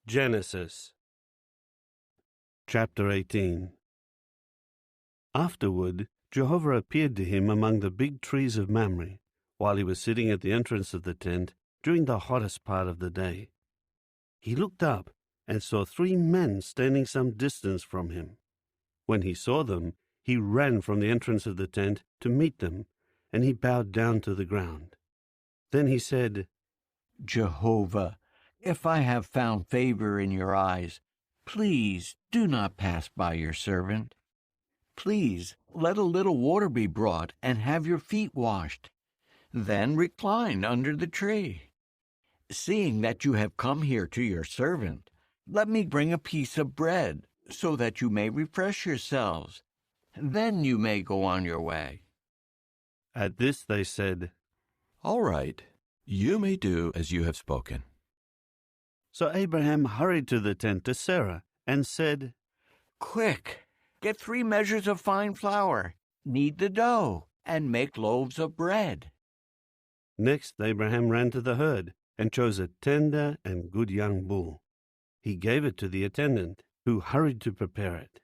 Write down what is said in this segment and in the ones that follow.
Genesis Chapter 18. Afterward, Jehovah appeared to him among the big trees of Mamre, while he was sitting at the entrance of the tent during the hottest part of the day. He looked up and saw 3 men standing some distance from him. When he saw them, he ran from the entrance of the tent to meet them, and he bowed down to the ground. Then he said, Jehovah, if I have found favor in your eyes, please do not pass by your servant. Please let a little water be brought and have your feet washed. Then recline under the tree. Seeing that you have come here to your servant, let me bring a piece of bread so that you may refresh yourselves. Then you may go on your way. At this they said, All right, you may do as you have spoken. So Abraham hurried to the tent to Sarah and said, Quick, get 3 measures of fine flour, knead the dough, and make loaves of bread. Next Abraham ran to the herd and chose a tender and good young bull. He gave it to the attendant, who hurried to prepare it.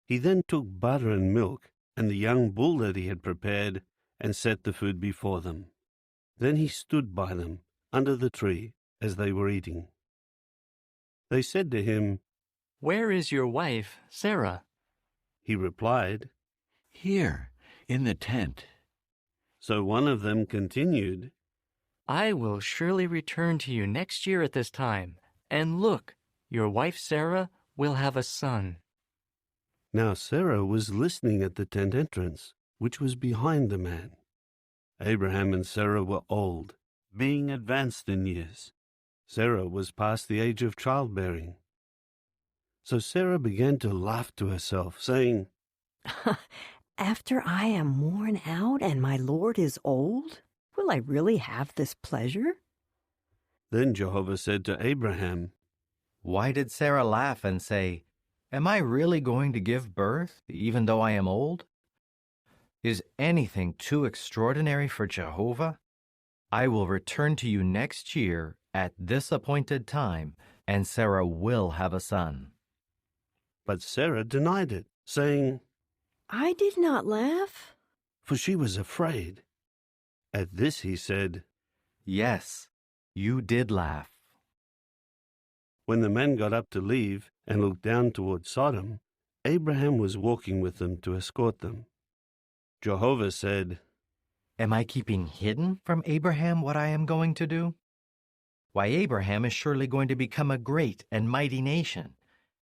He then took butter and milk and the young bull that he had prepared and set the food before them. Then he stood by them under the tree as they were eating. They said to him, Where is your wife, Sarah? He replied, Here, in the tent. So one of them continued, I will surely return to you next year at this time, and look, your wife Sarah will have a son. Now Sarah was listening at the tent entrance, which was behind the man. Abraham and Sarah were old, being advanced in years. Sarah was past the age of childbearing. So Sarah began to laugh to herself, saying, After I am worn out and my Lord is old, will I really have this pleasure? Then Jehovah said to Abraham, Why did Sarah laugh and say, Am I really going to give birth, even though I am old? Is anything too extraordinary for Jehovah? I will return to you next year at this appointed time, and Sarah will have a son. But Sarah denied it, saying, I did not laugh. For she was afraid. At this he said, Yes, you did laugh. When the men got up to leave and looked down toward Sodom, Abraham was walking with them to escort them. Jehovah said, Am I keeping hidden from Abraham what I am going to do? Why, Abraham is surely going to become a great and mighty nation,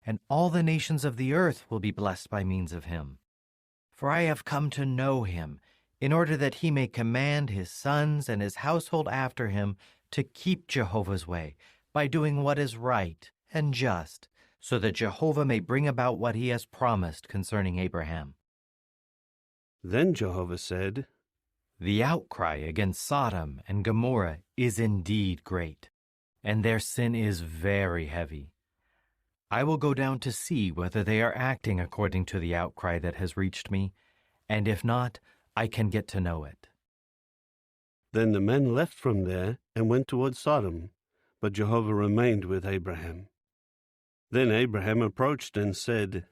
and all the nations of the earth will be blessed by means of him. For I have come to know him, in order that he may command his sons and his household after him to keep Jehovah's way, by doing what is right and just, so that Jehovah may bring about what he has promised concerning Abraham. Then Jehovah said, The outcry against Sodom and Gomorrah is indeed great, and their sin is very heavy. I will go down to see whether they are acting according to the outcry that has reached me, and if not, I can get to know it. Then the men left from there and went toward Sodom, but Jehovah remained with Abraham. Then Abraham approached and said,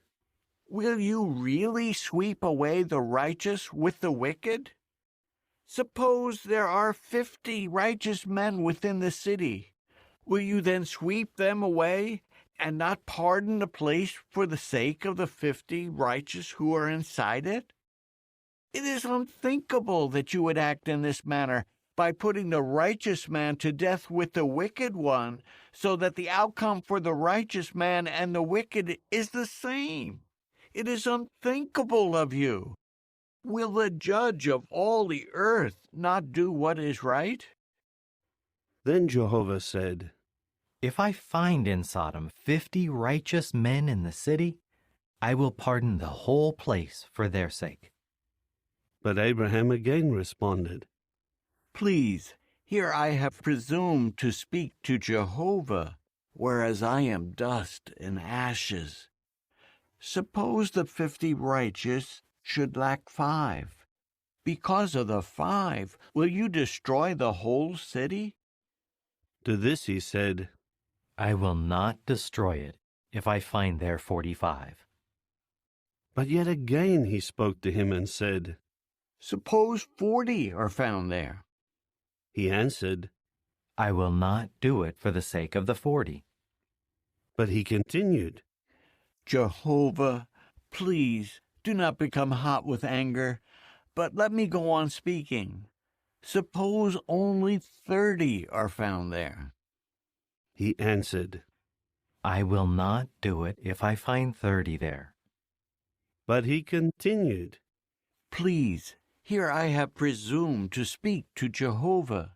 Will you really sweep away the righteous with the wicked? Suppose there are 50 righteous men within the city. Will you then sweep them away and not pardon the place for the sake of the 50 righteous who are inside it? It is unthinkable that you would act in this manner by putting the righteous man to death with the wicked one, so that the outcome for the righteous man and the wicked is the same. It is unthinkable of you. Will the judge of all the earth not do what is right? Then Jehovah said, If I find in Sodom 50 righteous men in the city, I will pardon the whole place for their sake. But Abraham again responded, Please, here I have presumed to speak to Jehovah, whereas I am dust and ashes. Suppose the 50 righteous should lack 5. Because of the 5, will you destroy the whole city? To this he said, I will not destroy it if I find there 45. But yet again he spoke to him and said, Suppose 40 are found there. He answered, I will not do it for the sake of the 40. but he continued, Jehovah, please do not become hot with anger, but let me go on speaking. Suppose only 30 are found there. He answered, I will not do it if I find 30 there. but he continued, Please, here I have presumed to speak to Jehovah.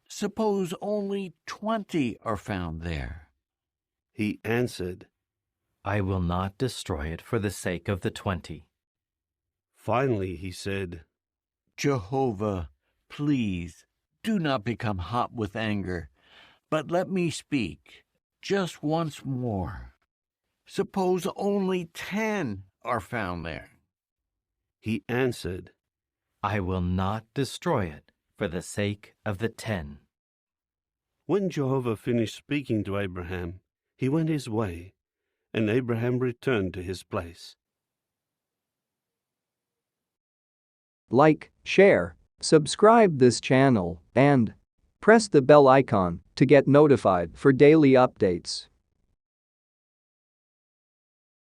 Suppose only 20 are found there. He answered. I will not destroy it for the sake of the 20. Finally he said, Jehovah, please do not become hot with anger, but let me speak just once more. Suppose only 10 are found there. He answered. I will not destroy it for the sake of the 10. When Jehovah finished speaking to Abraham, he went his way, and Abraham returned to his place. Like, share, subscribe this channel, and press the bell icon to get notified for daily updates.